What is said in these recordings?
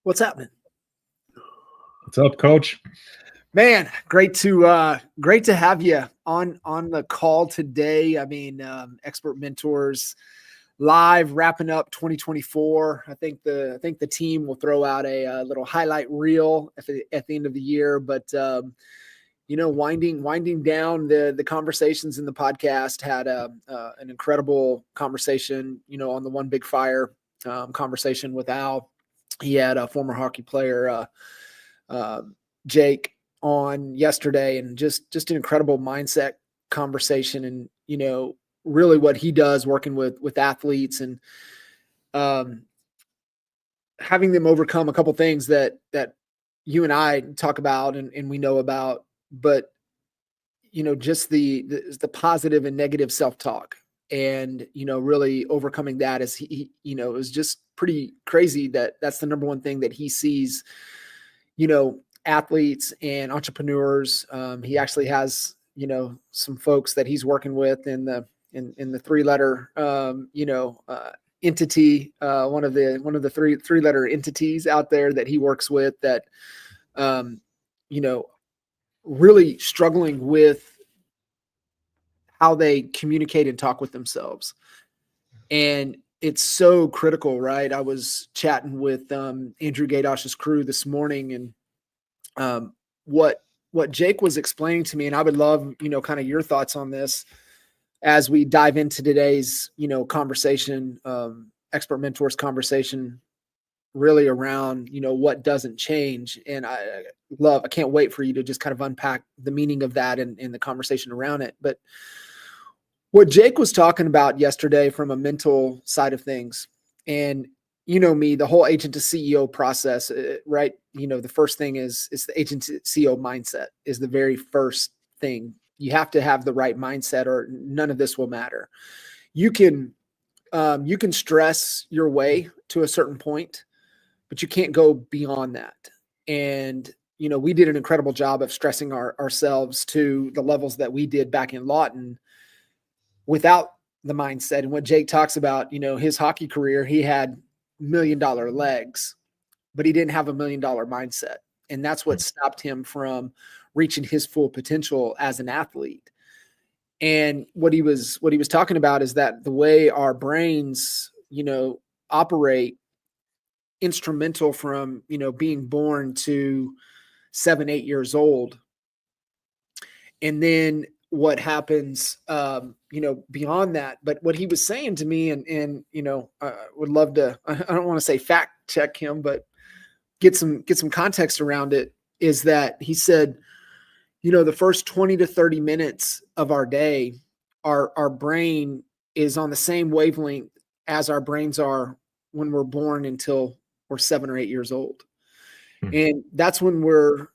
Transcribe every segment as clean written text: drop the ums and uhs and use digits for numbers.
What's happening? What's up, Coach? Man, great to have you on the call today. I mean, Expert Mentors live, wrapping up 2024. I think the team will throw out a little highlight reel at the end of the year. But winding down the conversations in the podcast. Had an incredible conversation. On the One Big Fire conversation with Al. He had a former hockey player, Jake, on yesterday, and just an incredible mindset conversation, and really what he does working with athletes, and having them overcome a couple things that you and I talk about and we know about, but just the positive and negative self-talk, and really overcoming that. As he it was just pretty crazy that that's the number one thing that he sees athletes and entrepreneurs. He actually has some folks that he's working with in the 3-letter entity, one of the 3-letter entities out there that he works with, that really struggling with how they communicate and talk with themselves. And it's so critical, right? I was chatting with Andrew Gadosh's crew this morning, and what Jake was explaining to me, and I would love, kind of your thoughts on this as we dive into today's, conversation, Expert Mentors conversation, really around, what doesn't change. And I can't wait for you to just kind of unpack the meaning of that and the conversation around it. But what Jake was talking about yesterday from a mental side of things, and me, the whole agent to CEO process, right? The first thing is the agent to CEO mindset is the very first thing. You have to have the right mindset, or none of this will matter. You can stress your way to a certain point, but you can't go beyond that. And we did an incredible job of stressing ourselves to the levels that we did back in Lawton without the mindset. And what Jake talks about, his hockey career, he had $1 million legs, but he didn't have $1 million mindset. And that's what stopped him from reaching his full potential as an athlete. And what he was talking about is that the way our brains, operate, instrumental from, being born to 7, 8 years old. And then what happens, beyond that. But what he was saying to me, and I would love to, I don't want to say fact check him, but get some context around it, is that he said, the first 20 to 30 minutes of our day, our brain is on the same wavelength as our brains are when we're born until we're 7 or 8 years old. And that's when we're,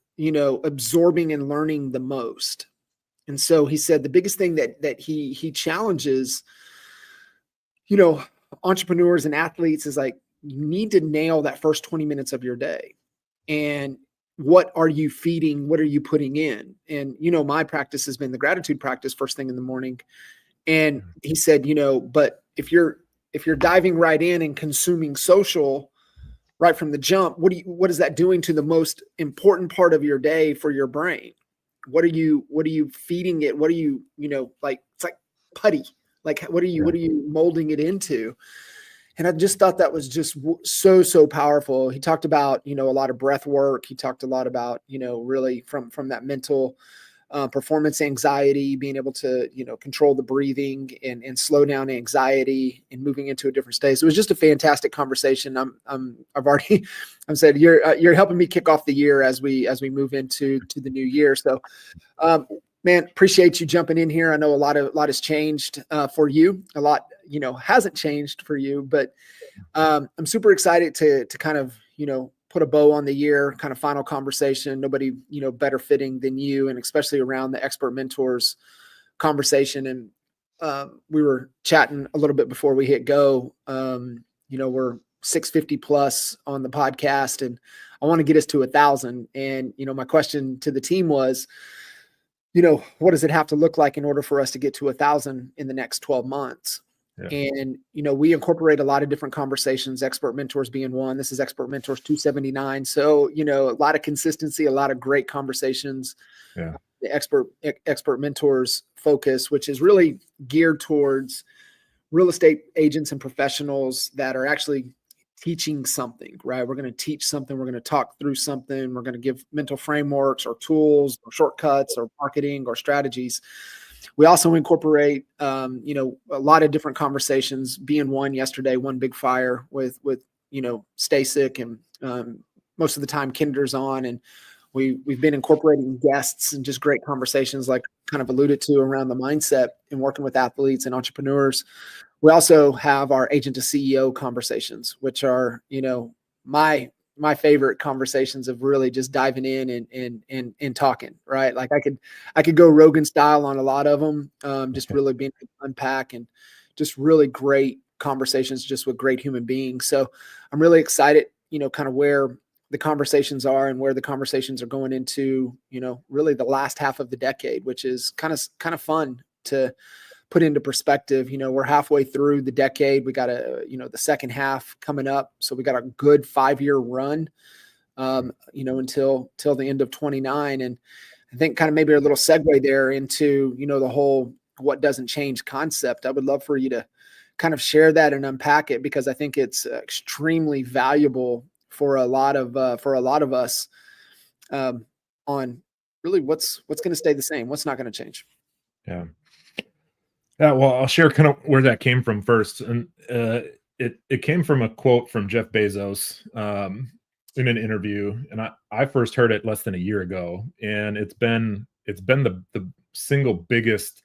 absorbing and learning the most. And so he said the biggest thing that he challenges, entrepreneurs and athletes is, like, you need to nail that first 20 minutes of your day. And what are you feeding? What are you putting in? And, my practice has been the gratitude practice first thing in the morning. And he said, but if you're diving right in and consuming social right from the jump, what is that doing to the most important part of your day for your brain? What are you feeding it? What are you, like, it's like putty, like, what are you molding it into? And I just thought that was just so powerful. He talked about, a lot of breath work. He talked a lot about, really from that mental performance anxiety, being able to, control the breathing and slow down anxiety and moving into a different state. So it was just a fantastic conversation. I'm said you're helping me kick off the year as we move into the new year. So, man, appreciate you jumping in here. I know a lot has changed for you. A lot, hasn't changed for you, but I'm super excited to kind of, put a bow on the year, kind of final conversation. Nobody, better fitting than you, and especially around the Expert Mentors conversation. And we were chatting a little bit before we hit go. We're 650 plus on the podcast, and I want to get us to 1,000. And, my question to the team was, what does it have to look like in order for us to get to 1,000 in the next 12 months? And, we incorporate a lot of different conversations, expert mentors being one. This is expert mentors 279. So, a lot of consistency, a lot of great conversations. Yeah. The expert mentors focus, which is really geared towards real estate agents and professionals that are actually teaching something, right? We're going to teach something. We're going to talk through something. We're going to give mental frameworks or tools or shortcuts or marketing or strategies. We also incorporate, a lot of different conversations. Being one yesterday, one big fire with Stasik, and most of the time Kinder's on, and we've been incorporating guests and just great conversations, like kind of alluded to, around the mindset and working with athletes and entrepreneurs. We also have our agent to CEO conversations, which are, my favorite conversations of really just diving in and talking, right? Like I could go Rogan style on a lot of them, just really being able to unpack, and just really great conversations just with great human beings. So I'm really excited, kind of where the conversations are and where the conversations are going into, really the last half of the decade, which is kind of fun to put into perspective. We're halfway through the decade. We got the second half coming up. So we got a good 5-year run, until the end of 29. And I think kind of maybe a little segue there into, the whole what doesn't change concept. I would love for you to kind of share that and unpack it, because I think it's extremely valuable for a lot of us, on really what's going to stay the same, what's not going to change. Yeah. Yeah, well, I'll share kind of where that came from first, and it came from a quote from Jeff Bezos in an interview, and I first heard it less than a year ago, and it's been the single biggest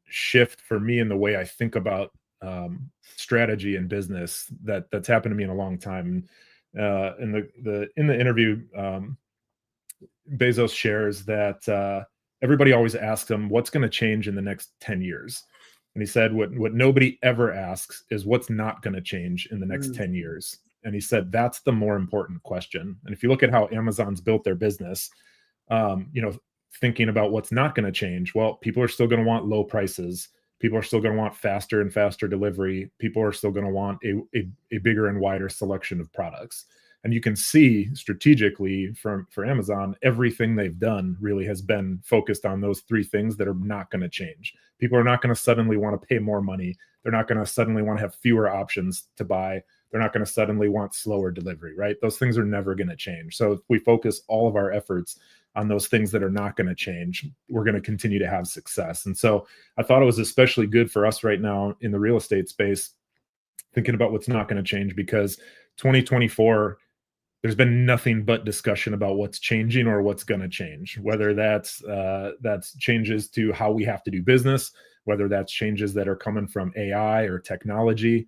shift for me in the way I think about strategy and business that's happened to me in a long time. In the interview, Bezos shares that everybody always asks him what's going to change in the next 10 years. And he said, what nobody ever asks is what's not going to change in the next 10 years. And he said, that's the more important question. And if you look at how Amazon's built their business, thinking about what's not going to change, well, people are still going to want low prices. People are still going to want faster and faster delivery. People are still going to want a bigger and wider selection of products. And you can see strategically for Amazon, everything they've done really has been focused on those three things that are not going to change. People are not going to suddenly want to pay more money. They're not going to suddenly want to have fewer options to buy. They're not going to suddenly want slower delivery, right? Those things are never going to change. So if we focus all of our efforts on those things that are not going to change, we're going to continue to have success. And so I thought it was especially good for us right now in the real estate space, thinking about what's not going to change, because 2024, there's been nothing but discussion about what's changing or what's going to change, whether that's changes to how we have to do business, whether that's changes that are coming from AI or technology.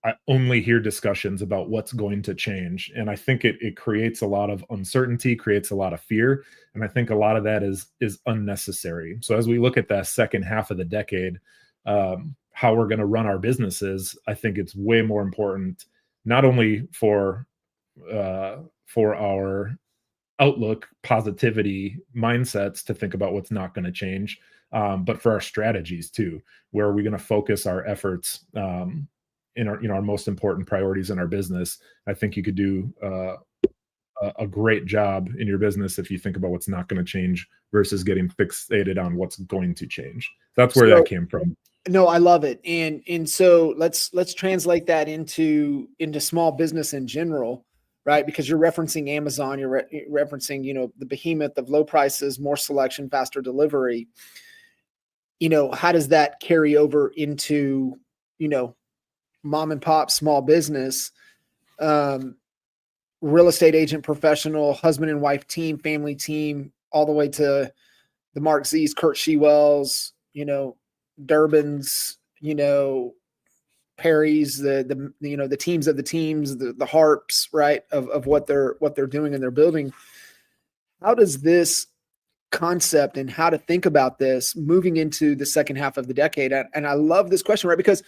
I only hear discussions about what's going to change. And I think it creates a lot of uncertainty, creates a lot of fear. And I think a lot of that is unnecessary. So as we look at that second half of the decade, how we're going to run our businesses, I think it's way more important, not only for our outlook, positivity mindsets to think about what's not going to change, but for our strategies too. Where are we going to focus our efforts in our most important priorities in our business? I think you could do a great job in your business if you think about what's not going to change versus getting fixated on what's going to change. That's where that came from. No, I love it. And so let's translate that into small business in general, right? Because you're referencing Amazon, you're referencing, the behemoth of low prices, more selection, faster delivery. How does that carry over into, mom and pop small business, real estate agent, professional, husband and wife team, family team, all the way to the Mark Z's, Kurt Shewells, Durbin's, Perry's, the teams of the teams, the harps, right, of what they're doing and they're building. How does this concept and how to think about this moving into the second half of the decade? And I love this question, right? Because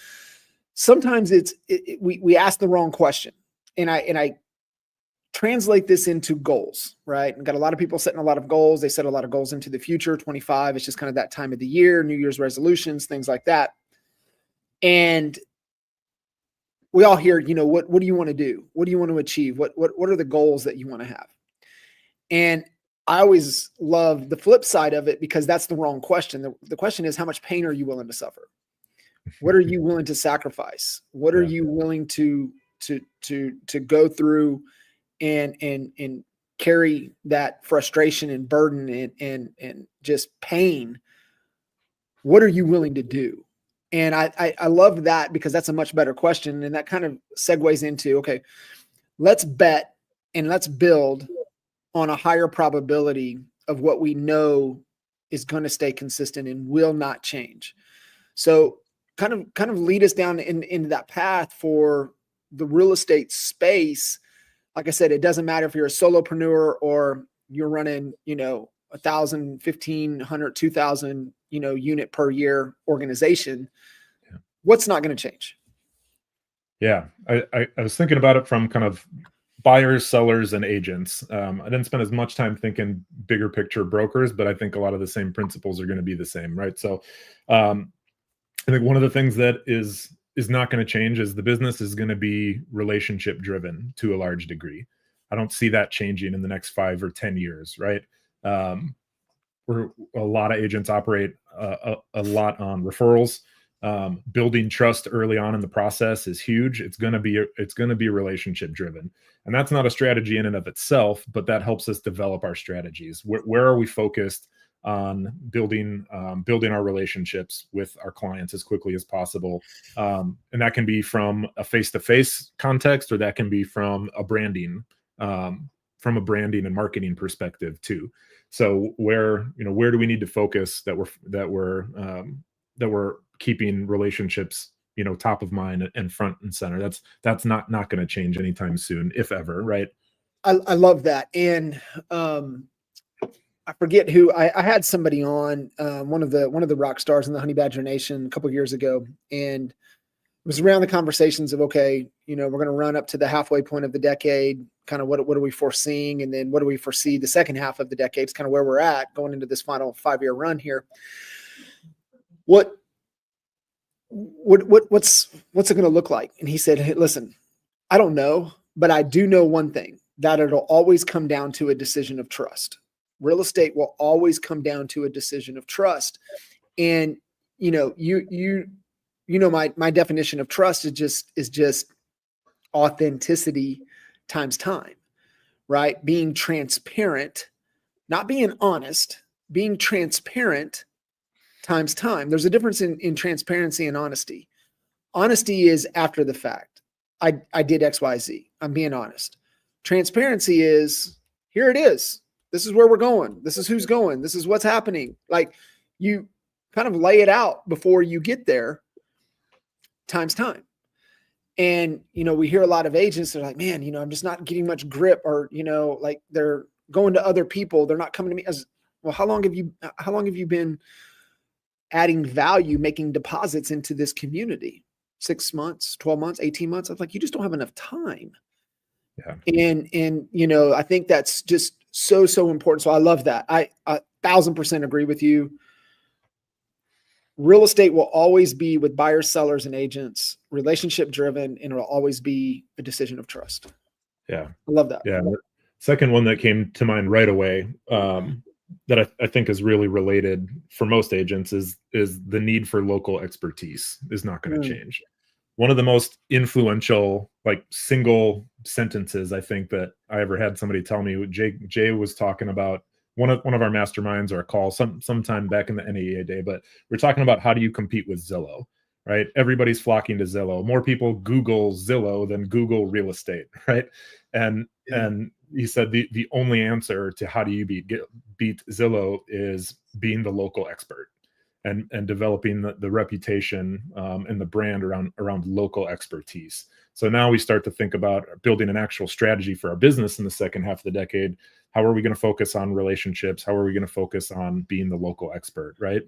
sometimes we ask the wrong question, and I translate this into goals, right? And got a lot of people setting a lot of goals. They set a lot of goals into the future. 25, it's just kind of that time of the year, New Year's resolutions, things like that. And we all hear, what do you want to do? What do you want to achieve? What are the goals that you want to have? And I always love the flip side of it, because that's the wrong question. The question is, how much pain are you willing to suffer? What are you willing to sacrifice? What are you willing to go through and carry that frustration and burden and just pain? What are you willing to do? And I love that, because that's a much better question. And that kind of segues into, okay, let's bet and let's build on a higher probability of what we know is going to stay consistent and will not change. So kind of lead us down into that path for the real estate space. Like I said, it doesn't matter if you're a solopreneur or you're running, 1,000, 1,500, 2,000, unit per year organization. Yeah. What's not going to change? Yeah. I was thinking about it from kind of buyers, sellers, and agents. I didn't spend as much time thinking bigger picture brokers, but I think a lot of the same principles are going to be the same, right? So I think one of the things that is not going to change is the business is going to be relationship driven to a large degree. I don't see that changing in the next 5 or 10 years, right? Where a lot of agents operate a lot on referrals. Building trust early on in the process is huge. It's going to be relationship driven, and that's not a strategy in and of itself, but that helps us develop our strategies. Where are we focused on building our relationships with our clients as quickly as possible? And that can be from a face-to-face context, or that can be from a branding and marketing perspective too. So where do we need to focus that we're keeping relationships, top of mind and front and center? That's not going to change anytime soon, if ever, right? I love that. And I forget who I had somebody on, one of the rock stars in the Honey Badger Nation a couple of years ago, and it was around the conversations of, okay, we're going to run up to the halfway point of the decade. Kind of what are we foreseeing, and then what do we foresee the second half of the decade? It's kind of where we're at going into this final 5-year run here. What's it going to look like? And he said, hey, listen, I don't know, but I do know one thing, that it'll always come down to a decision of trust. Real estate will always come down to a decision of trust. And, my definition of trust is just authenticity times time, right? Being transparent, not being honest, being transparent times time. There's a difference in transparency and honesty. Honesty is after the fact. I did X, Y, Z. I'm being honest. Transparency is, here it is. This is where we're going. This is who's going. This is what's happening. Like, you kind of lay it out before you get there, times time. And, we hear a lot of agents, they're like, man, I'm just not getting much grip, or, like they're going to other people. They're not coming to me. As well, how long have you been adding value, making deposits into this community? 6 months, 12 months, 18 months. I'm like, you just don't have enough time. Yeah. And I think that's just so important. So I love that. I 1,000% agree with you. Real estate will always be, with buyers, sellers, and agents, relationship driven, and it will always be a decision of trust. Yeah. I love that. Yeah. Second one that came to mind right away, that I think is really related for most agents is the need for local expertise is not going to change. One of the most influential, like, single sentences I think that I ever had somebody tell me, Jay was talking about one of our masterminds or a call sometime back in the NAEA day, but we're talking about how do you compete with Zillow, right? Everybody's flocking to Zillow. More people Google Zillow than Google real estate, right? And he said the only answer to how do you beat Zillow is being the local expert and developing the reputation and the brand around local expertise. So now we start to think about building an actual strategy for our business in the second half of the decade. How are we going to focus on relationships? How are we going to focus on being the local expert, right?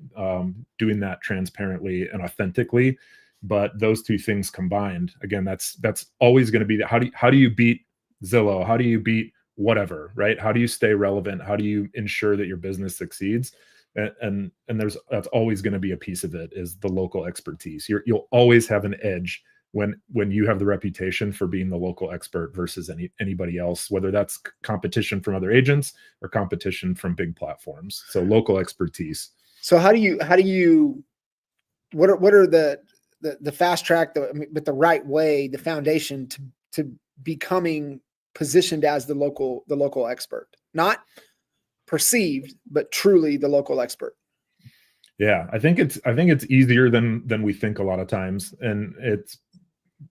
Doing that transparently and authentically. But those two things combined, again, that's always going to be how do you beat Zillow? How do you beat whatever, right? How do you stay relevant? How do you ensure that your business succeeds? And that's always going to be a piece of it, is the local expertise. You'll always have an edge when you have the reputation for being the local expert versus anybody else, whether that's competition from other agents or competition from big platforms. So local expertise. So what are the fast track, but the right way, the foundation to becoming positioned as the local expert, not perceived, but truly the local expert? Yeah, I think it's easier than we think a lot of times. And it's,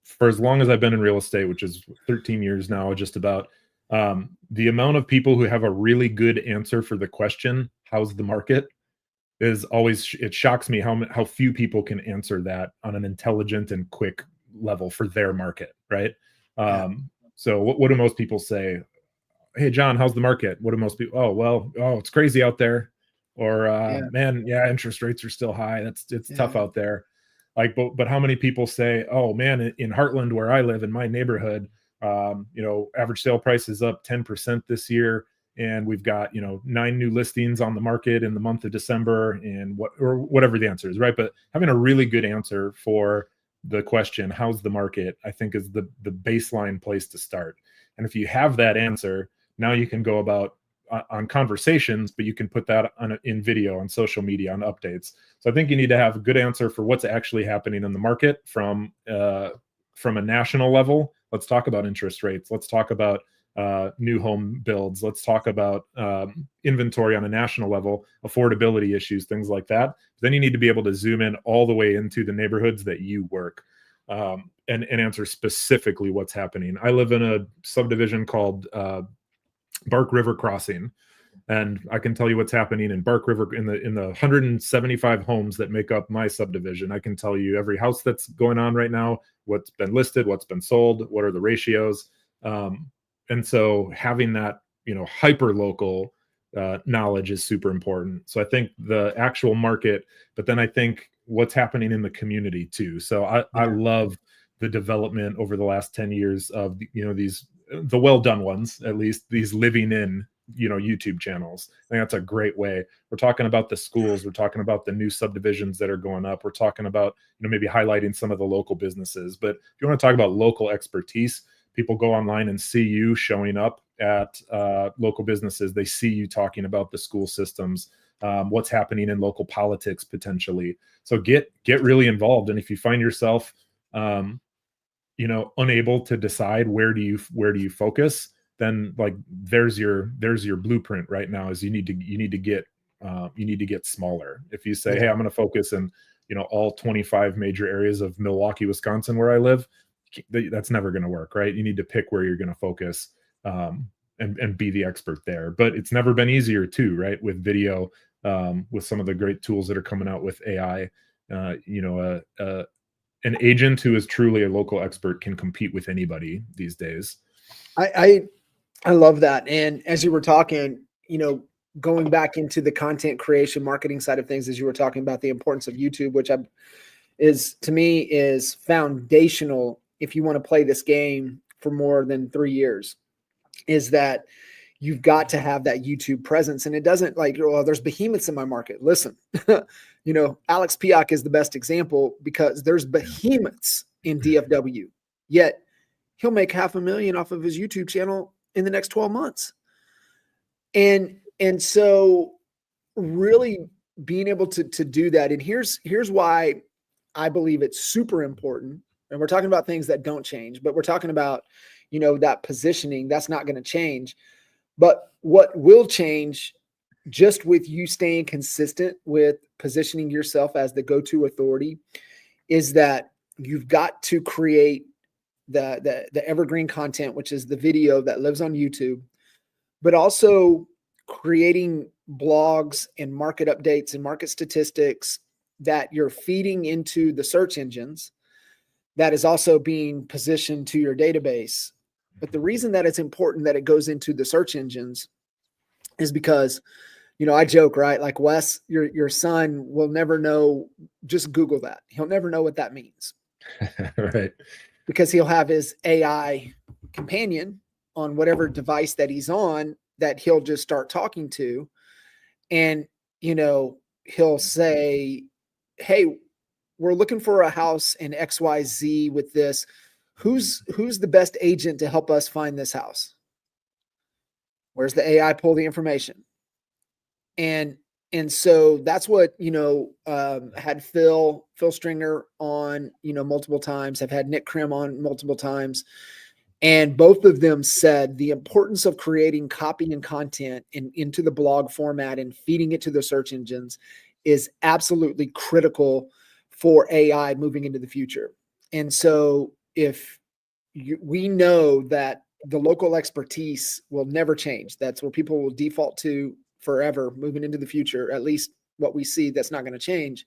for as long as I've been in real estate, which is 13 years now, just about, the amount of people who have a really good answer for the question, how's the market, is always, it shocks me how few people can answer that on an intelligent and quick level for their market, right? So what do most people say? Hey, John, how's the market? What do most people? It's crazy out there. Or man, yeah, interest rates are still high. It's tough out there. Like, but how many people say, oh man, in Heartland where I live, in my neighborhood, average sale price is up 10% this year, and we've got 9 new listings on the market in the month of December, and whatever the answer is, right? But having a really good answer for the question, how's the market, I think is the baseline place to start. And if you have that answer, now you can go about on conversations, but you can put that in video, on social media, on updates. So I think you need to have a good answer for what's actually happening in the market from a national level. Let's talk about interest rates. Let's talk about new home builds. Let's talk about inventory on a national level, affordability issues, things like that. Then you need to be able to zoom in all the way into the neighborhoods that you work, and answer specifically what's happening. I live in a subdivision called Bark River Crossing, and I can tell you what's happening in Bark River in the 175 homes that make up my subdivision. I can tell you every house that's going on right now, what's been listed, what's been sold, what are the ratios. And so having that, hyper local knowledge is super important. So I think the actual market, but then I think what's happening in the community too. So I love the development over the last 10 years of, the well done ones, at least, these living in, YouTube channels. I think that's a great way. We're talking about the schools. We're talking about the new subdivisions that are going up. We're talking about, maybe highlighting some of the local businesses. But if you want to talk about local expertise, people go online and see you showing up at local businesses. They see you talking about the school systems, what's happening in local politics potentially. So get really involved. And if you find yourself, unable to decide where do you focus, then like there's your blueprint right now, is you need to get smaller. If you say, hey, I'm going to focus in all 25 major areas of Milwaukee, Wisconsin, where I live, that's never going to work, right? You need to pick where you're going to focus, and be the expert there. But it's never been easier too, right? With video, with some of the great tools that are coming out with AI, an agent who is truly a local expert can compete with anybody these days. I love that. And as you were talking, going back into the content creation, marketing side of things, as you were talking about the importance of YouTube, which to me is foundational if you want to play this game for more than 3 years, is that you've got to have that YouTube presence. And it doesn't there's behemoths in my market. Listen, Alex Piak is the best example, because there's behemoths in DFW, yet he'll make $500,000 off of his YouTube channel in the next 12 months. And so really being able to do that. And here's why I believe it's super important. And we're talking about things that don't change, but we're talking about, that positioning that's not going to change. But what will change, just with you staying consistent with positioning yourself as the go-to authority, is that you've got to create the evergreen content, which is the video that lives on YouTube, but also creating blogs and market updates and market statistics that you're feeding into the search engines, that is also being positioned to your database. But the reason that it's important that it goes into the search engines is because, I joke, right? Like, Wes, your son will never know. Just Google that. He'll never know what that means. Right. Because he'll have his AI companion on whatever device that he's on, that he'll just start talking to. And he'll say, hey, we're looking for a house in XYZ with this. Who's the best agent to help us find this house? Where's the AI pull the information? And so that's what, had Phil Stringer on, multiple times, have had Nick Krim on multiple times. And both of them said the importance of creating copy and content into the blog format and feeding it to the search engines is absolutely critical for AI moving into the future. And so we know that the local expertise will never change. That's where people will default to forever moving into the future, at least what we see, that's not going to change.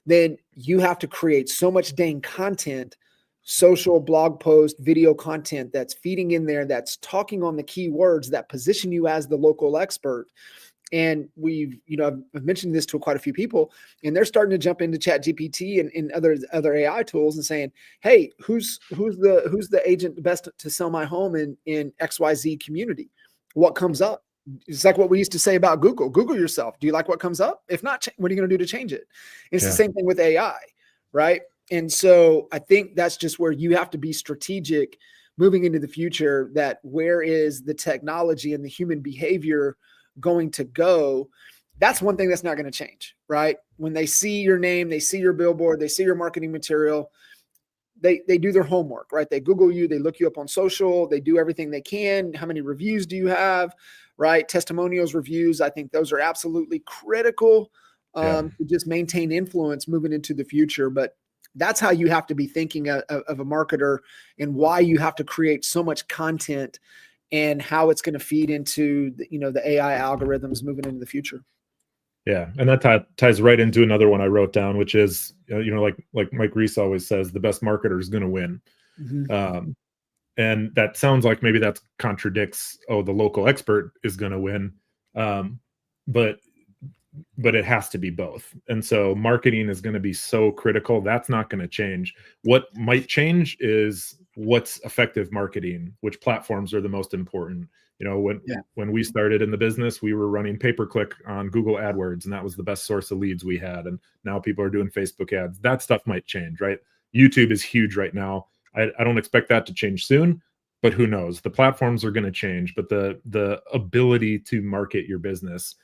Then you have to create so much dang content, social, blog post, video content that's feeding in there, that's talking on the keywords that position you as the local expert. And I've mentioned this to quite a few people, and they're starting to jump into ChatGPT and other AI tools and saying, hey, who's the agent best to sell my home in XYZ community? What comes up? It's like what we used to say about Google. Google yourself. Do you like what comes up? If not, what are you going to do to change it? It's the same thing with AI, right? And so I think that's just where you have to be strategic moving into the future, that where is the technology and the human behavior going to go? That's one thing that's not going to change, right? When they see your name, they see your billboard, they see your marketing material, they do their homework, right? They Google you, they look you up on social, they do everything they can. How many reviews do you have, right? Testimonials, reviews. I think those are absolutely critical to just maintain influence moving into the future. But that's how you have to be thinking of a marketer, and why you have to create so much content, and how it's going to feed into the AI algorithms moving into the future. Yeah, and that ties right into another one I wrote down, which is like Mike Reese always says, the best marketer is going to win. Mm-hmm. And that sounds like maybe that contradicts, the local expert is going to win, but it has to be both. And so marketing is going to be so critical. That's not going to change. What might change is what's effective marketing, which platforms are the most important. When we started in the business, we were running pay-per-click on Google AdWords, and that was the best source of leads we had. And now people are doing Facebook ads. That stuff might change, right? YouTube is huge right now. I don't expect that to change soon, but who knows? The platforms are going to change, but the ability to market your business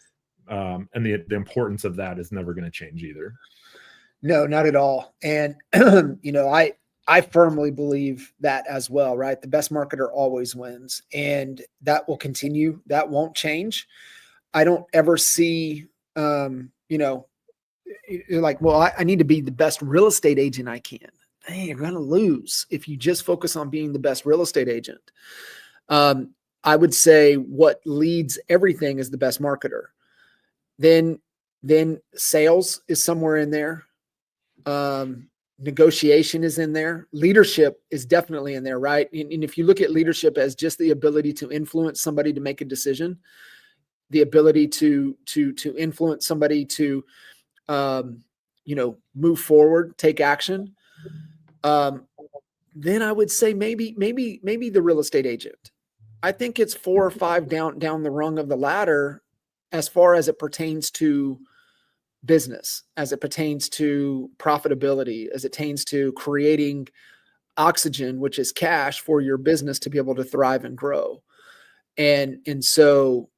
and the importance of that is never going to change either. No, not at all. And I firmly believe that as well, right? The best marketer always wins, and that will continue. That won't change. I don't ever see, you're like, well, I need to be the best real estate agent I can. Hey, you're going to lose if you just focus on being the best real estate agent. I would say what leads everything is the best marketer. Then sales is somewhere in there. Negotiation is in there. Leadership is definitely in there, right? And if you look at leadership as just the ability to influence somebody to make a decision, the ability to influence somebody to, move forward, take action, then I would say maybe the real estate agent. I think it's 4 or 5 down the rung of the ladder as far as it pertains to business, as it pertains to profitability, as it pertains to creating oxygen, which is cash for your business to be able to thrive and grow. And so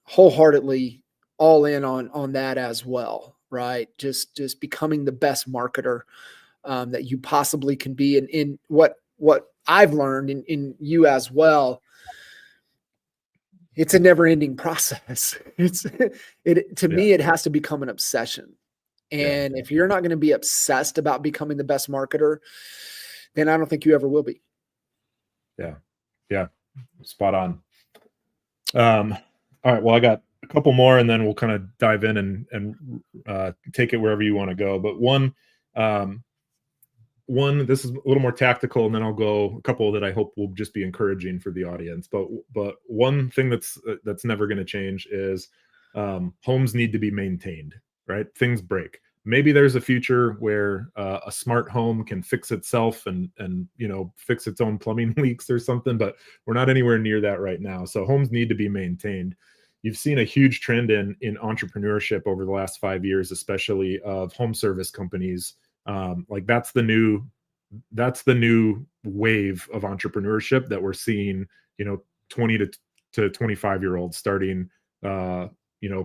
wholeheartedly all in on that as well, right? Just becoming the best marketer that you possibly can be. And in what I've learned in you as well, it's a never-ending process. To me, it has to become an obsession. And if you're not going to be obsessed about becoming the best marketer, then I don't think you ever will be. Yeah. Spot on. All right. Well, I got a couple more, and then we'll kind of dive in and take it wherever you want to go. But one, this is a little more tactical, and then I'll go a couple that I hope will just be encouraging for the audience. But one thing that's never going to change is homes need to be maintained, right? Things break. Maybe there's a future where a smart home can fix itself and fix its own plumbing leaks or something, but we're not anywhere near that right now. So homes need to be maintained. you've seen a huge trend in entrepreneurship over the last 5 years, especially of home service companies. Like that's the new wave of entrepreneurship that we're seeing, 20 to 25-year-olds starting,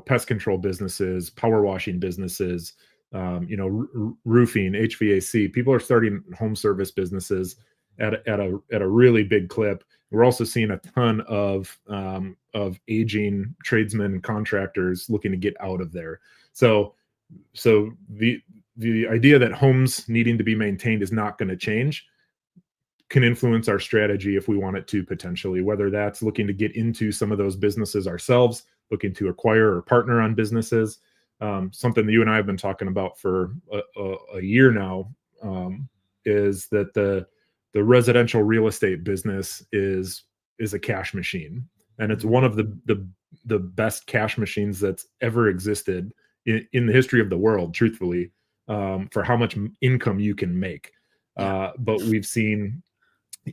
pest control businesses, power washing businesses, roofing, HVAC. People are starting home service businesses at a really big clip. We're also seeing a ton of aging tradesmen and contractors looking to get out of there. So the idea that homes needing to be maintained is not going to change can influence our strategy if we want it to, potentially, whether that's looking to get into some of those businesses ourselves, looking to acquire or partner on businesses. Something that you and I have been talking about for a year now, is that the residential real estate business is a cash machine, and it's one of the best cash machines that's ever existed in the history of the world, truthfully, for how much income you can make. But we've seen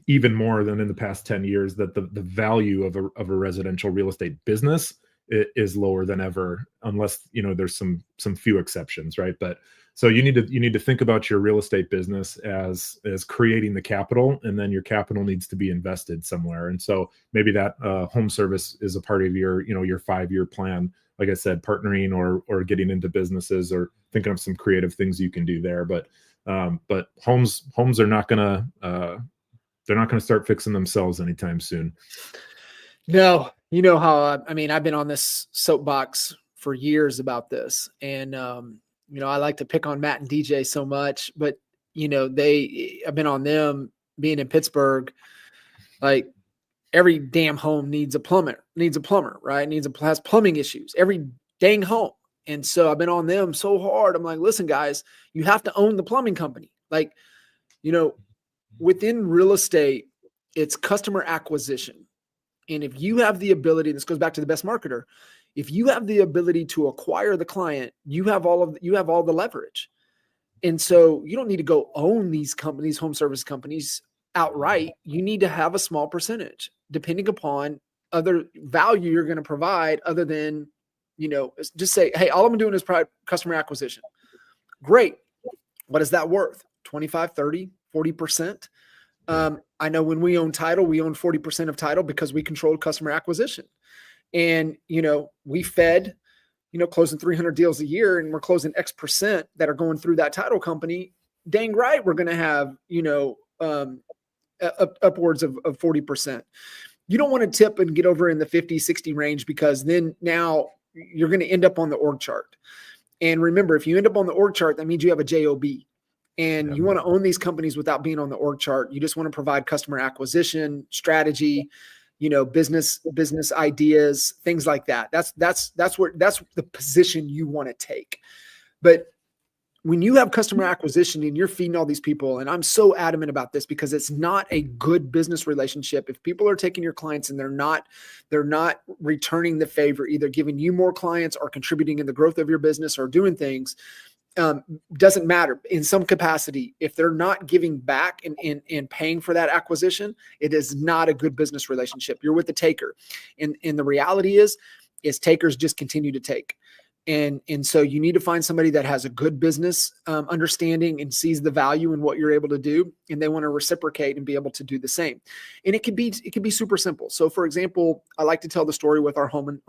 even more than in the past 10 years that the value of a residential real estate business is lower than ever, unless there's some few exceptions, right? But so you need to think about your real estate business as creating the capital, and then your capital needs to be invested somewhere. And so maybe that home service is a part of your 5-year plan. Like I said, partnering or getting into businesses, or thinking of some creative things you can do there. But homes are not gonna they're not gonna start fixing themselves anytime soon. No, you know how, I've been on this soapbox for years about this, and I like to pick on Matt and DJ so much, but I've been on them being in Pittsburgh. Like, every damn home needs a plumber, right? Has plumbing issues, every dang home. And so I've been on them so hard. I'm like, listen, guys, you have to own the plumbing company. Like, within real estate, it's customer acquisition. And if you have the ability, this goes back to the best marketer, if you have the ability to acquire the client, you have all the leverage. And so you don't need to go own these companies, home service companies, outright. You need to have a small percentage, depending upon other value you're going to provide, other than, just say, hey, all I'm doing is customer acquisition. Great. What is that worth? 25, 30, 40%. I know when we own title, we own 40% of title because we controlled customer acquisition. And, we fed, closing 300 deals a year, and we're closing X percent that are going through that title company. Dang right, we're going to have, upwards of 40%. You don't want to tip and get over in the 50, 60 range, because then now you're going to end up on the org chart. And remember, if you end up on the org chart, that means you have a JOB. And you want to own these companies without being on the org chart. You just want to provide customer acquisition, strategy, business ideas, things like that. That's the position you want to take. But when you have customer acquisition and you're feeding all these people, and I'm so adamant about this because it's not a good business relationship. If people are taking your clients and they're not returning the favor, either giving you more clients or contributing in the growth of your business or doing things, doesn't matter in some capacity. If they're not giving back and paying for that acquisition, it is not a good business relationship. You're with the taker. And the reality is takers just continue to take. And so you need to find somebody that has a good business understanding and sees the value in what you're able to do, and they want to reciprocate and be able to do the same. And it could be super simple. So, for example, I like to tell the story with our home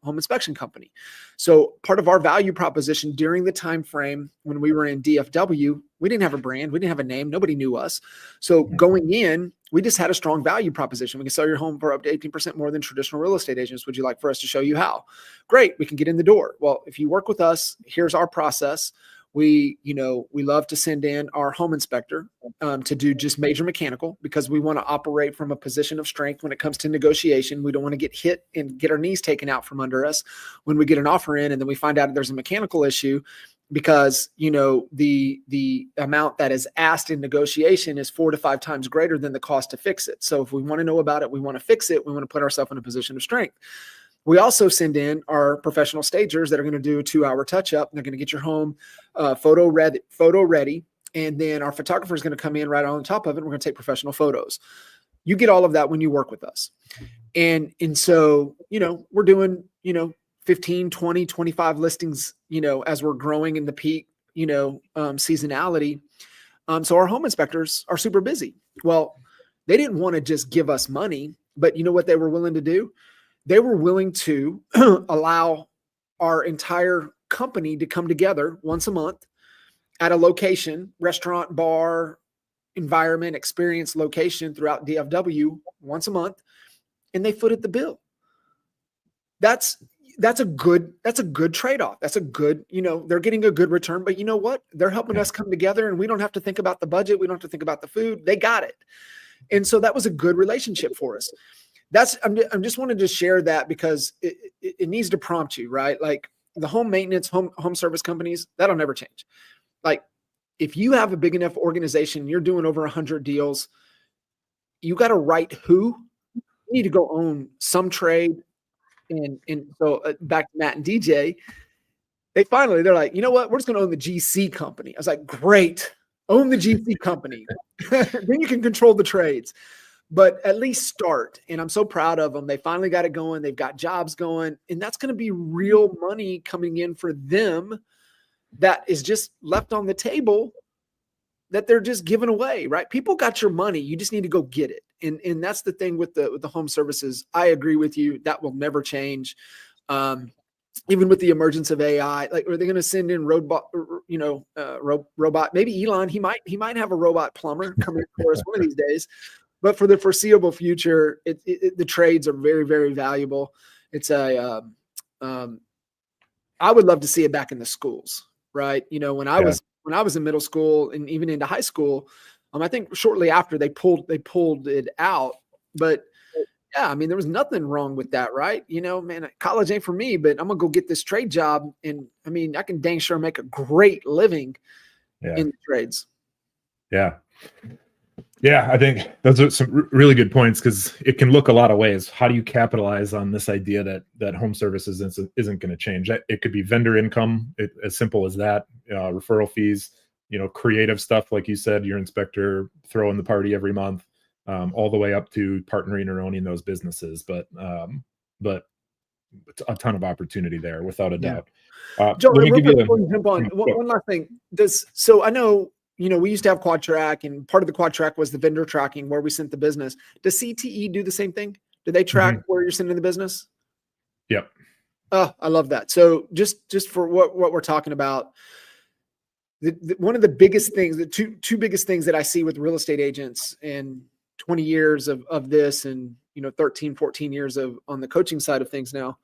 inspection company. So part of our value proposition during the time frame when we were in DFW, we didn't have a brand, we didn't have a name, nobody knew us. So going in, we just had a strong value proposition. We can sell your home for up to 18% more than traditional real estate agents. Would you like for us to show you how? Great. We can get in the door. Well, if you work with us, here's our process. We love to send in our home inspector to do just major mechanical, because we want to operate from a position of strength when it comes to negotiation. We don't want to get hit and get our knees taken out from under us when we get an offer in and then we find out there's a mechanical issue, because the amount that is asked in negotiation is 4 to 5 times greater than the cost to fix it. So if we want to know about it, we want to fix it, we want to put ourselves in a position of strength. We also send in our professional stagers that are going to do a 2-hour touch-up. They're going to get your home photo ready, and then our photographer is going to come in right on top of it, and we're going to take professional photos. You get all of that when you work with us. And so, we're doing, 15, 20, 25 listings, as we're growing in the peak, seasonality. So our home inspectors are super busy. Well, they didn't want to just give us money, but you know what they were willing to do? They were willing to allow our entire company to come together once a month at a location, restaurant, bar, environment, experience location throughout DFW once a month, and they footed the bill. That's a good trade-off. That's a good, they're getting a good return, but you know what? They're helping us come together, and we don't have to think about the budget. We don't have to think about the food. They got it. And so that was a good relationship for us. I'm just wanted to share that because it needs to prompt you, right? Like the home maintenance, home service companies, that'll never change. Like if you have a big enough organization, you're doing over 100 deals, you got to write who. You need to go own some trade. And so back to Matt and DJ, they're like, you know what? We're just going to own the GC company. I was like, great. Own the GC company. Then you can control the trades, but at least start. And I'm so proud of them. They finally got it going. They've got jobs going, and that's going to be real money coming in for them that is just left on the table that they're just giving away, right? People got your money. You just need to go get it. And that's the thing with the home services. I agree with you. That will never change. Even with the emergence of AI, like, are they going to send in robot, robot? Maybe Elon, he might have a robot plumber coming for us one of these days. But for the foreseeable future, the trades are very, very valuable. It's I would love to see it back in the schools, right? When I was in middle school and even into high school, I think shortly after they pulled it out, but yeah, I mean, there was nothing wrong with that, right? Man, college ain't for me, but I'm gonna go get this trade job, and I mean, I can dang sure make a great living in the trades. Yeah, I think those are some really good points because it can look a lot of ways. How do you capitalize on this idea that home services isn't going to change? It could be vendor income, as simple as that, referral fees, creative stuff like you said, your inspector throwing the party every month. All the way up to partnering or owning those businesses, but a ton of opportunity there, without a doubt. Joel, let me give you jump on one last thing. So I know we used to have Quad Track, and part of the Quad Track was the vendor tracking where we sent the business. Does CTE do the same thing? Do they track where you're sending the business? Yep. Oh, I love that. So just for what we're talking about, one of the biggest things, the two biggest things that I see with real estate agents and 20 years of this and 13, 14 years on the coaching side of things now,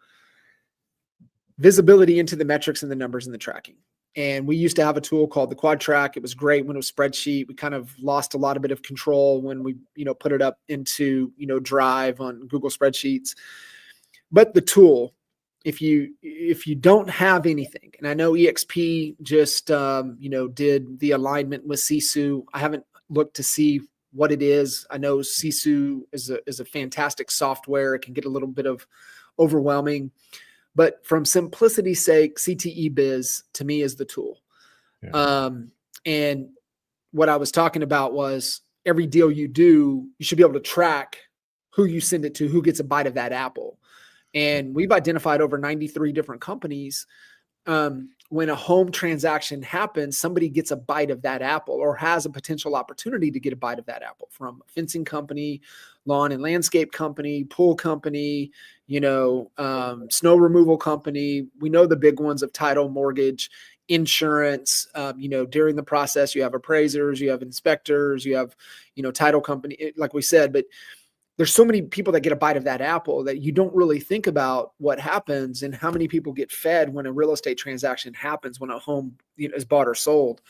visibility into the metrics and the numbers and the tracking. And we used to have a tool called the Quad Track. It was great when it was spreadsheet. We kind of lost a lot of bit of control when we put it up into Drive on Google spreadsheets. But the tool, if you don't have anything, and I know EXP just did the alignment with Sisu. I haven't looked to see what it is. I know Sisu is a fantastic software. It can get a little bit of overwhelming, but from simplicity's sake, CTE Biz to me is the tool. Yeah. And what I was talking about was every deal you do, you should be able to track who you send it to, who gets a bite of that apple. And we've identified over 93 different companies. When a home transaction happens, somebody gets a bite of that apple or has a potential opportunity to get a bite of that apple from a fencing company, lawn and landscape company, pool company, snow removal company. We know the big ones of title, mortgage, insurance. During the process, you have appraisers, you have inspectors, you have, title company, like we said, but there's so many people that get a bite of that apple that you don't really think about what happens and how many people get fed when a real estate transaction happens, when a home is bought or sold.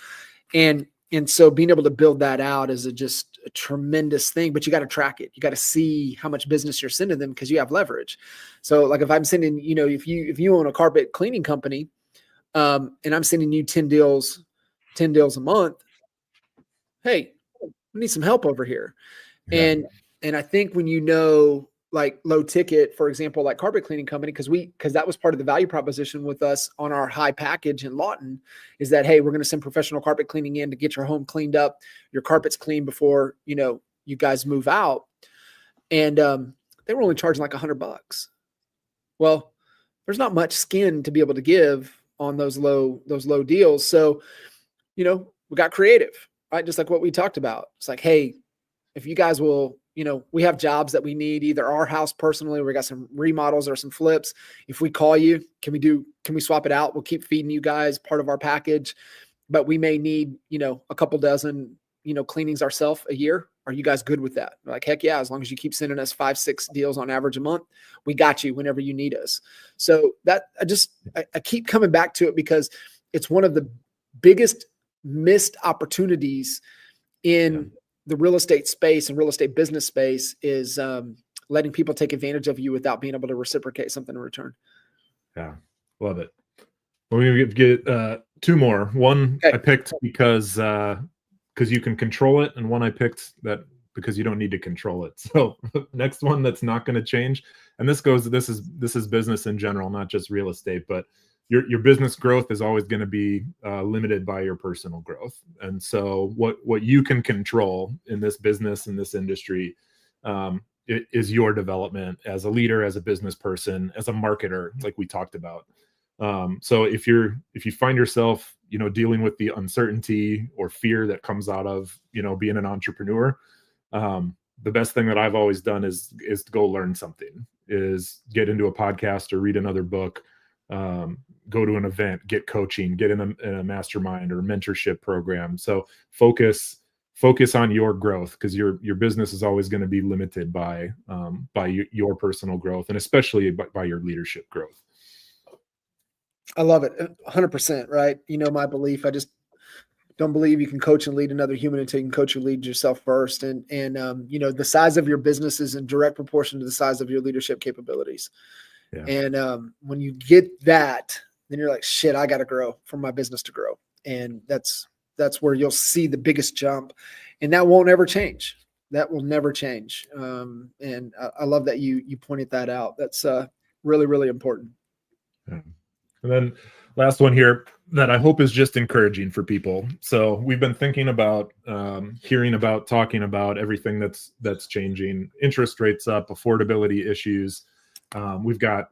And so being able to build that out is just a tremendous thing, but you got to track it. You got to see how much business you're sending them because you have leverage. So like if I'm sending, if you own a carpet cleaning company, and I'm sending you 10 deals a month, hey, we need some help over here. Yeah. And I think when like low ticket, for example, like carpet cleaning company, because that was part of the value proposition with us on our high package in Lawton, is that, hey, we're going to send professional carpet cleaning in to get your home cleaned up, your carpet's clean before, you guys move out. And they were only charging like $100. Well, there's not much skin to be able to give on those low deals. So, we got creative, right? Just like what we talked about. It's like, hey, if you guys will, we have jobs that we need, either our house personally, we got some remodels or some flips. If we call you, can we swap it out? We'll keep feeding you guys part of our package, but we may need, a couple dozen, cleanings ourselves a year. Are you guys good with that? We're like, heck yeah. As long as you keep sending us 5-6 deals on average a month, we got you whenever you need us. So that I keep coming back to it because it's one of the biggest missed opportunities in the real estate space and real estate business space is letting people take advantage of you without being able to reciprocate something in return. Yeah. Love it. We're going to get 2 more. One I picked because you can control it, and one I picked that because you don't need to control it. So next one that's not going to change, and this is business in general, not just real estate, but your business growth is always going to be limited by your personal growth. And so what you can control in this business, in this industry, is your development as a leader, as a business person, as a marketer, like we talked about. So if you find yourself, dealing with the uncertainty or fear that comes out of, being an entrepreneur, the best thing that I've always done is to go learn something, is get into a podcast or read another book, go to an event, get coaching, get in a mastermind or a mentorship program. So focus on your growth, because your business is always going to be limited by your personal growth, and especially by your leadership growth. I love it. 100%. Right. My belief, I just don't believe you can coach and lead another human until you can coach and lead yourself first. And the size of your business is in direct proportion to the size of your leadership capabilities. Yeah. And when you get that, then you're like, shit, I got to grow for my business to grow. And that's where you'll see the biggest jump, and that won't ever change. That will never change. And I love that you pointed that out. That's really, really important. Yeah. And then last one here that I hope is just encouraging for people. So we've been thinking about, hearing about, talking about everything that's changing, interest rates up, affordability issues. We've got,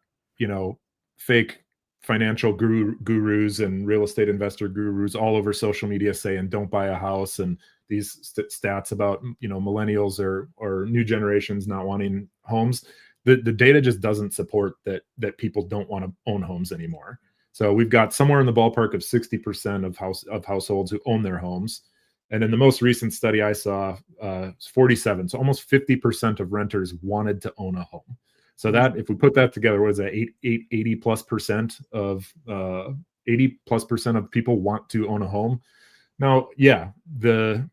fake financial gurus and real estate investor gurus all over social media saying, don't buy a house. And these stats about, millennials or new generations not wanting homes. The data just doesn't support that people don't want to own homes anymore. So we've got somewhere in the ballpark of 60% of households who own their homes. And in the most recent study I saw, 47. So almost 50% of renters wanted to own a home. So that, if we put that together, what is that? 80 plus percent of 80 plus percent of people want to own a home. Now, yeah, the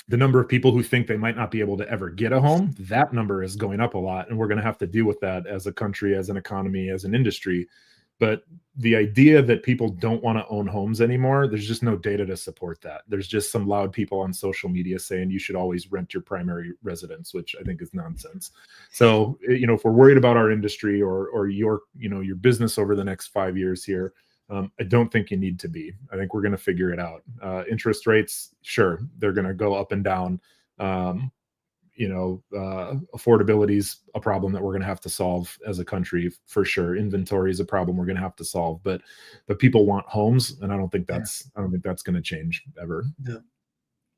number of people who think they might not be able to ever get a home, that number is going up a lot. And we're going to have to deal with that as a country, as an economy, as an industry. But the idea that people don't want to own homes anymore, there's just no data to support that. There's just some loud people on social media saying you should always rent your primary residence, which I think is nonsense. So, if we're worried about our industry or your business over the next 5 years here, I don't think you need to be. I think we're going to figure it out. Interest rates, sure, they're going to go up and down. Affordability is a problem that we're going to have to solve as a country for sure. Inventory is a problem we're going to have to solve, but people want homes, and I don't think that's going to change ever. No,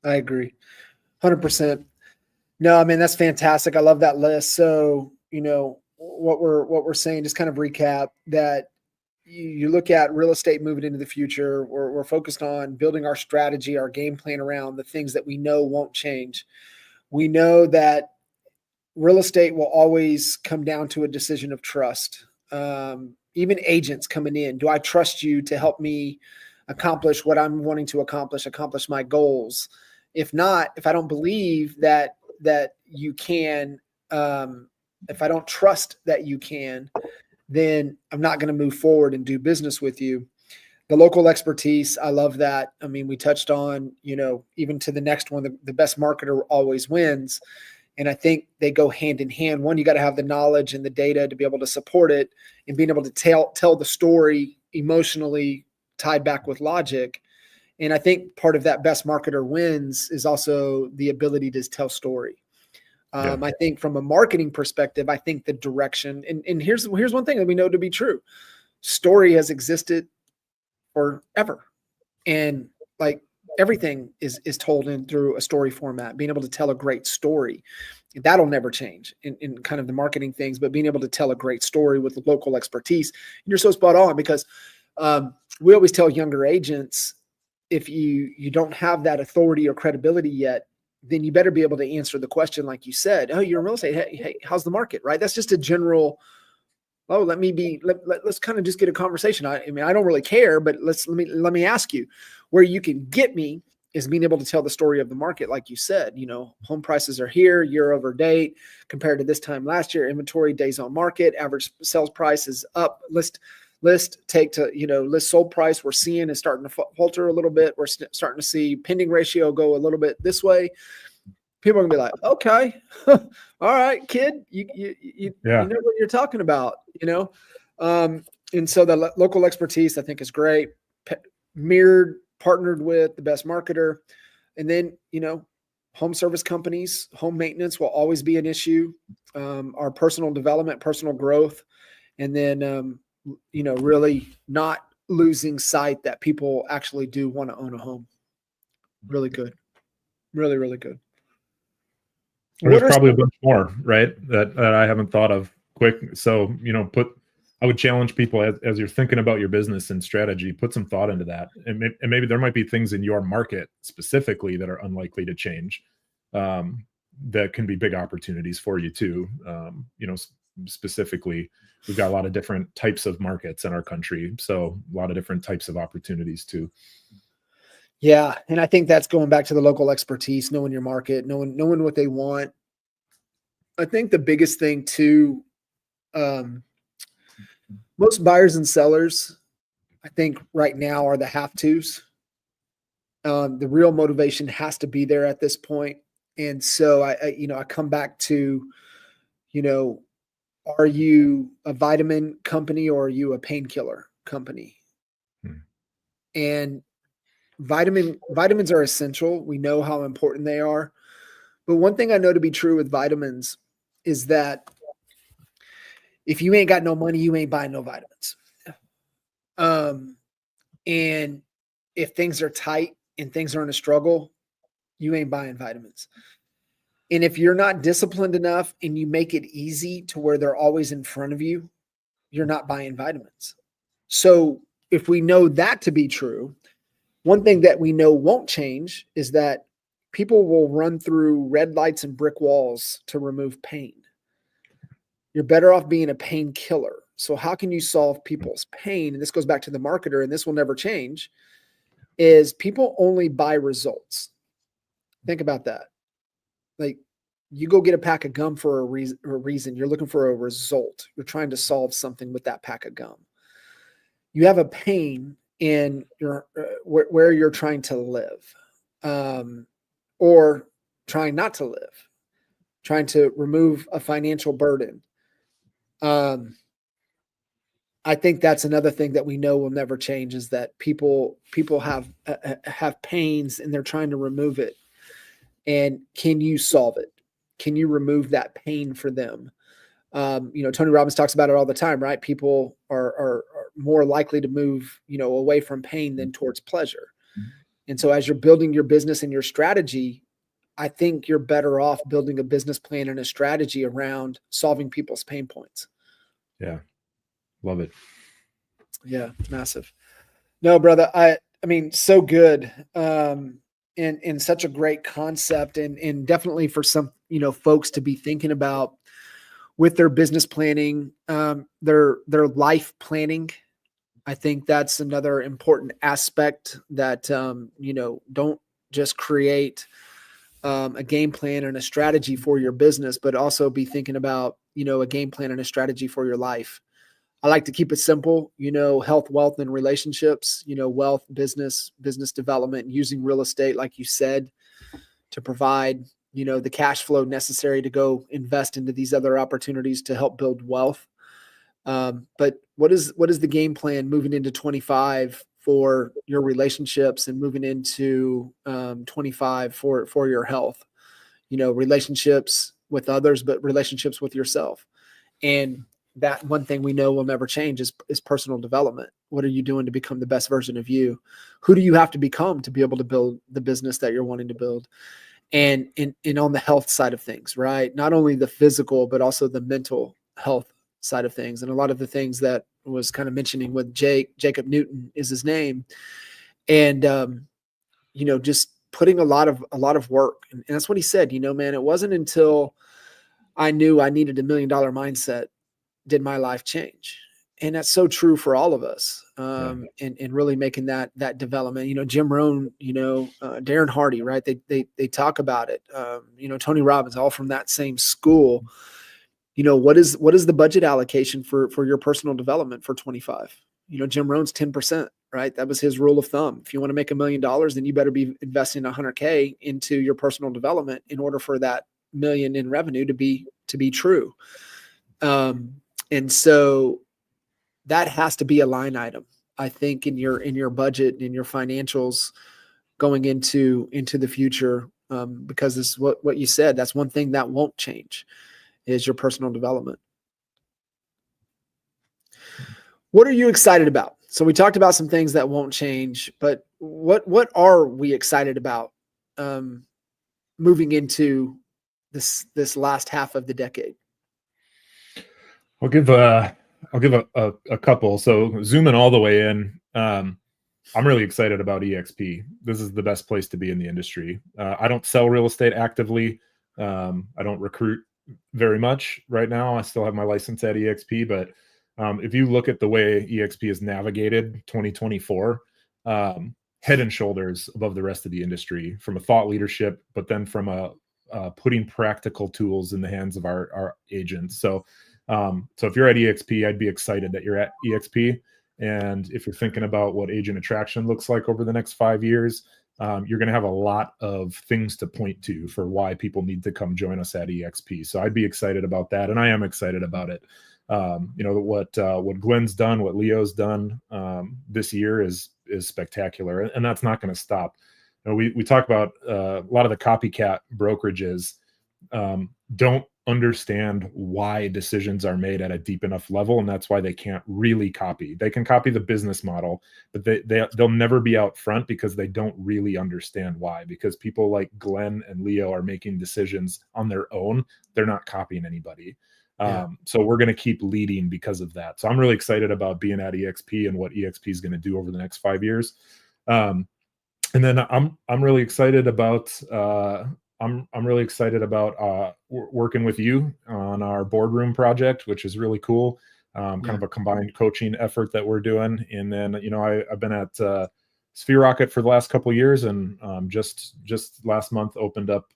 I agree, 100%. No, I mean, that's fantastic. I love that list. So, what we're saying, just kind of recap that you look at real estate moving into the future. We're focused on building our strategy, our game plan around the things that we know won't change. We know that real estate will always come down to a decision of trust. Even agents coming in, do I trust you to help me accomplish what I'm wanting to accomplish my goals? If not, if I don't believe that you can, if I don't trust that you can, then I'm not going to move forward and do business with you. The local expertise, I love that. I mean, we touched on, even to the next one, the best marketer always wins. And I think they go hand in hand. One, you got to have the knowledge and the data to be able to support it, and being able to tell the story emotionally tied back with logic. And I think part of that best marketer wins is also the ability to tell story. I think from a marketing perspective, I think the direction, and here's one thing that we know to be true. Story has existed forever. And like everything is told in through a story format, being able to tell a great story. That'll never change in kind of the marketing things, but being able to tell a great story with local expertise. And you're so spot on because we always tell younger agents, if you don't have that authority or credibility yet, then you better be able to answer the question like you said. Oh, you're in real estate. Hey, how's the market? Right? That's just a general. Oh, let's kind of just get a conversation. I mean, I don't really care, but let me ask you. Where you can get me is being able to tell the story of the market, like you said. Home prices are here, year over date compared to this time last year. Inventory days on market, average sales price is up. List sold price we're seeing is starting to falter a little bit. We're starting to see pending ratio go a little bit this way. People are gonna be like, okay, all right, kid, you know what you're talking about, and so the local expertise I think is great. Partnered with the best marketer, and then home service companies, home maintenance will always be an issue. Our personal development, personal growth, and then really not losing sight that people actually do want to own a home. Really good, really, really good. There's probably a bunch more, right? That I haven't thought of quick. So, I would challenge people as you're thinking about your business and strategy, put some thought into that. And maybe there might be things in your market specifically that are unlikely to change, that can be big opportunities for you too. Specifically, we've got a lot of different types of markets in our country. So a lot of different types of opportunities too. Yeah. And I think that's going back to the local expertise, knowing your market, knowing what they want. I think the biggest thing too, most buyers and sellers, I think right now are the have-tos. The real motivation has to be there at this point. And so I come back to, are you a vitamin company or are you a painkiller company? And vitamins are essential. We know how important they are. But one thing I know to be true with vitamins is that if you ain't got no money, you ain't buying no vitamins. And if things are tight and things are in a struggle, you ain't buying vitamins. And if you're not disciplined enough and you make it easy to where they're always in front of you, you're not buying vitamins. So if we know that to be true, one thing that we know won't change is that people will run through red lights and brick walls to remove pain. You're better off being a painkiller. So how can you solve people's pain? And this goes back to the marketer, and this will never change, is people only buy results. Think about that. Like, you go get a pack of gum for a reason. You're looking for a result. You're trying to solve something with that pack of gum. You have a pain in your where you're trying to live, or trying not to live, trying to remove a financial burden. I think that's another thing that we know will never change, is that people have pains and they're trying to remove it. And can you solve it? Can you remove that pain for them? Tony Robbins talks about it all the time, right? People are more likely to move, away from pain than towards pleasure. And so as you're building your business and your strategy, I think you're better off building a business plan and a strategy around solving people's pain points. Yeah. Love it. Yeah. Massive. No, brother. I mean, so good. And such a great concept, and definitely for some, folks to be thinking about with their business planning, their life planning. I think that's another important aspect that, don't just create a game plan and a strategy for your business, but also be thinking about, a game plan and a strategy for your life. I like to keep it simple, health, wealth, and relationships, wealth, business development, using real estate, like you said, to provide, the cash flow necessary to go invest into these other opportunities to help build wealth. But what is the game plan moving into 25 for your relationships and moving into 25 for your health? Relationships, with others, but relationships with yourself. And that one thing we know will never change is personal development. What are you doing to become the best version of you? Who do you have to become to be able to build the business that you're wanting to build? And on the health side of things, right? Not only the physical, but also the mental health side of things. And a lot of the things that was kind of mentioning with Jacob Newton is his name. And, just putting a lot of work. And that's what he said, man, it wasn't until I knew I needed $1 million mindset did my life change. And that's so true for all of us. And really making that development, Jim Rohn, Darren Hardy, right. They talk about it. Tony Robbins, all from that same school. What is the budget allocation for your personal development for 25? Jim Rohn's 10%, right? That was his rule of thumb. If you want to make $1 million, then you better be investing $100K into your personal development in order for that million in revenue to be true. And so that has to be a line item, I think, in your budget, in your financials going into the future, because it's what you said. That's one thing that won't change is your personal development. What are you excited about? So we talked about some things that won't change, but what are we excited about moving into this last half of the decade? I'll give a couple. So zooming all the way in, I'm really excited about EXP. This is the best place to be in the industry. I don't sell real estate actively. I don't recruit very much right now. I still have my license at EXP, but if you look at the way EXP has navigated 2024, head and shoulders above the rest of the industry from a thought leadership, but then from putting practical tools in the hands of our agents. So if you're at EXP, I'd be excited that you're at EXP. And if you're thinking about what agent attraction looks like over the next 5 years, you're going to have a lot of things to point to for why people need to come join us at EXP. So I'd be excited about that. And I am excited about it. What Glenn's done, what Leo's done this year is spectacular. And that's not going to stop. We talk about a lot of the copycat brokerages don't understand why decisions are made at a deep enough level, and that's why they can't really copy. They can copy the business model, but they'll never be out front because they don't really understand why. Because people like Glenn and Leo are making decisions on their own. They're not copying anybody. So we're going to keep leading because of that. So I'm really excited about being at EXP and what EXP is going to do over the next 5 years. And then I'm really excited about working with you on our boardroom project, which is really cool. Kind of a combined coaching effort that we're doing. And then, I've been at Sphere Rocket for the last couple of years, and just last month opened up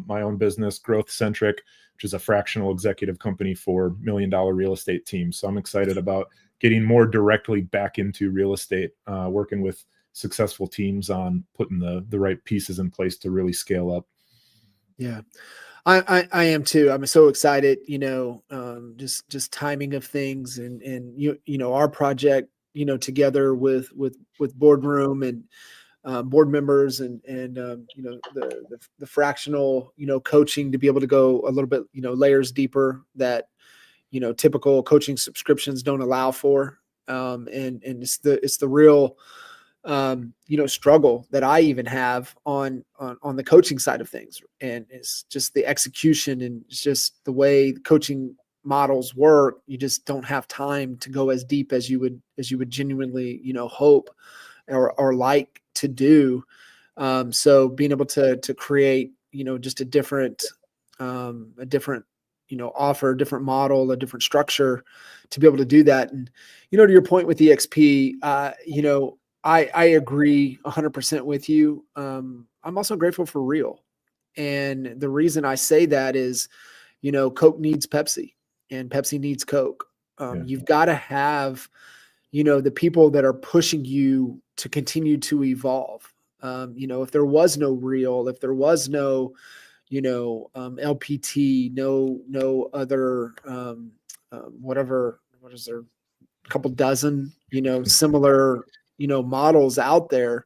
my own business, Growth Centric, which is a fractional executive company for $1 million real estate teams. So I'm excited about getting more directly back into real estate, working with successful teams on putting the right pieces in place to really scale up. Yeah, I am too. I'm so excited, just timing of things and our project, together with boardroom and board members and the fractional, coaching to be able to go a little bit, layers deeper that, typical coaching subscriptions don't allow for. And it's the real, struggle that I even have on the coaching side of things. And it's just the execution and it's just the way coaching models work. You just don't have time to go as deep as you would genuinely, hope or like to do. So being able to create, just a different, offer, a different model, a different structure to be able to do that. And, to your point with EXP, I agree 100% with you. I'm also grateful for real. And the reason I say that is, Coke needs Pepsi and Pepsi needs Coke. You've got to have, the people that are pushing you to continue to evolve. If there was no real, if there was no, LPT, no other, whatever, what is there, a couple dozen, similar, models out there.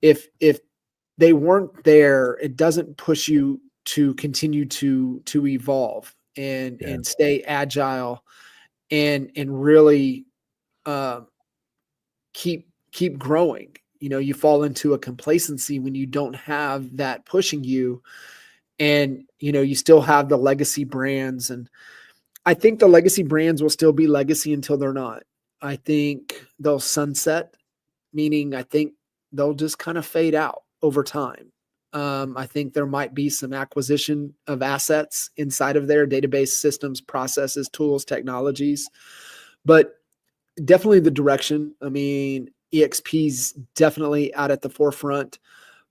If they weren't there, it doesn't push you to continue to evolve and stay agile and really keep growing. You fall into a complacency when you don't have that pushing you, and you still have the legacy brands. And I think the legacy brands will still be legacy until they're not. I think they'll sunset, meaning I think they'll just kind of fade out over time. I think there might be some acquisition of assets inside of their database systems, processes, tools, technologies, but definitely the direction. I mean, EXP's definitely out at the forefront,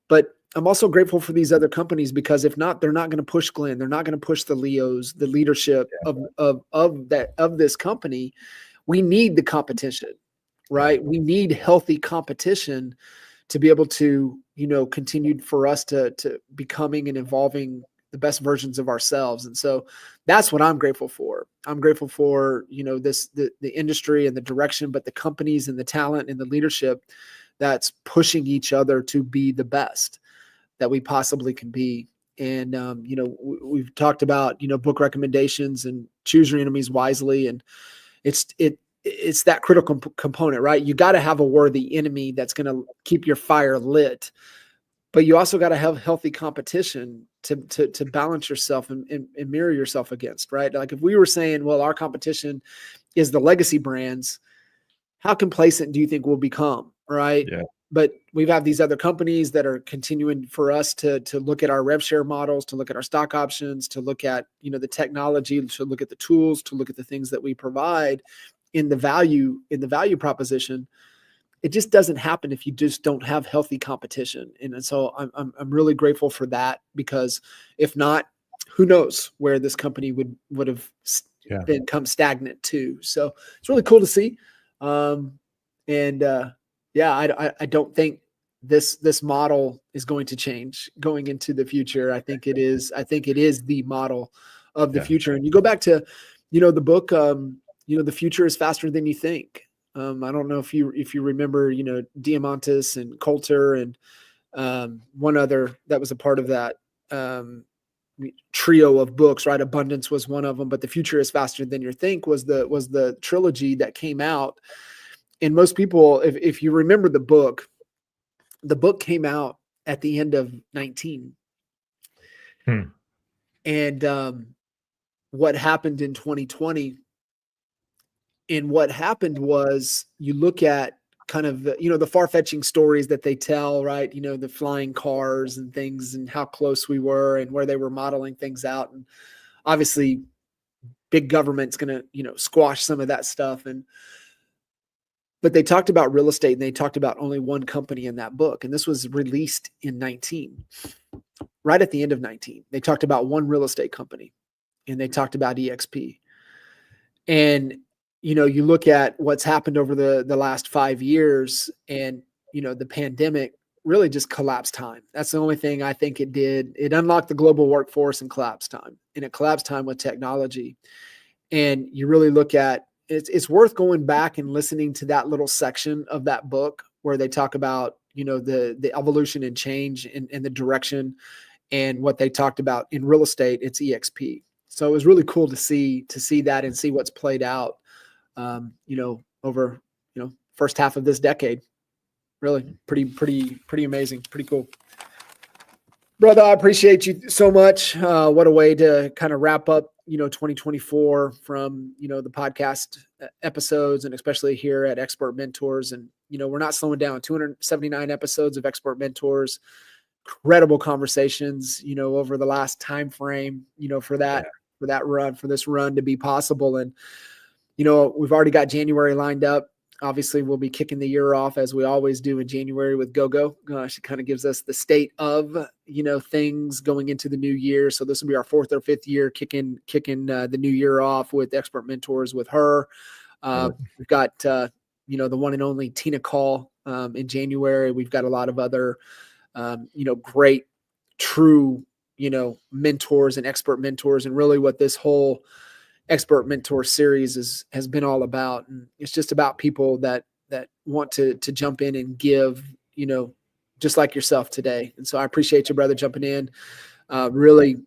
but I'm also grateful for these other companies, because if not, they're not going to push Glenn. They're not going to push the Leos, the leadership of this company. We need the competition, right? We need healthy competition to be able to, continue for us to becoming and evolving the best versions of ourselves. And so that's what I'm grateful for. I'm grateful for, the industry and the direction, but the companies and the talent and the leadership that's pushing each other to be the best that we possibly can be. And, we've talked about, book recommendations and choose your enemies wisely. And it's that critical component, right? You got to have a worthy enemy that's going to keep your fire lit, but you also got to have healthy competition to balance yourself and mirror yourself against, right? Like if we were saying, well, our competition is the legacy brands, how complacent do you think we'll become? Right. Yeah. But we've had these other companies that are continuing for us to look at our rev share models, to look at our stock options, to look at, the technology, to look at the tools, to look at the things that we provide in the value proposition. It just doesn't happen if you just don't have healthy competition. And so I'm really grateful for that, because if not, who knows where this company would have become stagnant too. So it's really cool to see. I don't think this model is going to change going into the future. I think it is the model of the future. And you go back to, the book, the future is faster than you think. I don't know if you remember, Diamantis and Coulter and one other that was a part of that trio of books, right? Abundance was one of them, but The Future is Faster Than You Think was the trilogy that came out. And most people, if you remember the book came out at the end of 19. And what happened in 2020, and what happened was, you look at kind of the far-fetching stories that they tell, right? The flying cars and things, and how close we were, and where they were modeling things out. And obviously big government's going to, squash some of that stuff. But they talked about real estate, and they talked about only one company in that book. And this was released in 19, right at the end of 19. They talked about one real estate company, and they talked about EXP. And, you look at what's happened over the last 5 years, and, the pandemic really just collapsed time. That's the only thing I think it did. It unlocked the global workforce and collapsed time, and it collapsed time with technology. And you really look at, it's worth going back and listening to that little section of that book where they talk about, the evolution and change and the direction, and what they talked about in real estate. It's EXP. So it was really cool to see that and see what's played out, over, first half of this decade. Really pretty amazing, pretty cool. Brother, I appreciate you so much. What a way to kind of wrap up, 2024 from, the podcast episodes, and especially here at Expert Mentors. And, we're not slowing down. 279 episodes of Expert Mentors, incredible conversations, over the last time frame, for this run to be possible. And, we've already got January lined up. Obviously, we'll be kicking the year off as we always do in January with GoGo. It kind of gives us the state of, things going into the new year. So this will be our 4th or 5th year kicking the new year off with Expert Mentors with her. We've got, the one and only Tina Call in January. We've got a lot of other, great, true, mentors and expert mentors, and really what this whole Expert Mentor series has been all about. And it's just about people that want to jump in and give, just like yourself today. And so I appreciate you, brother, jumping in. really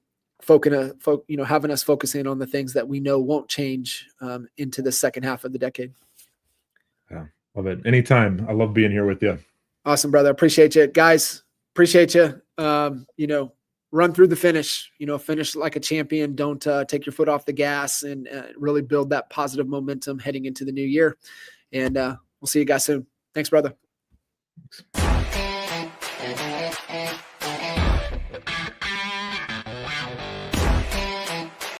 having us focus in on the things that we know won't change into the second half of the decade. Yeah, love it. Anytime. I love being here with you. Awesome, brother. Appreciate you. Guys, appreciate you. Run through the finish, finish like a champion. Don't take your foot off the gas, and really build that positive momentum heading into the new year. And we'll see you guys soon. Thanks, brother. Thanks.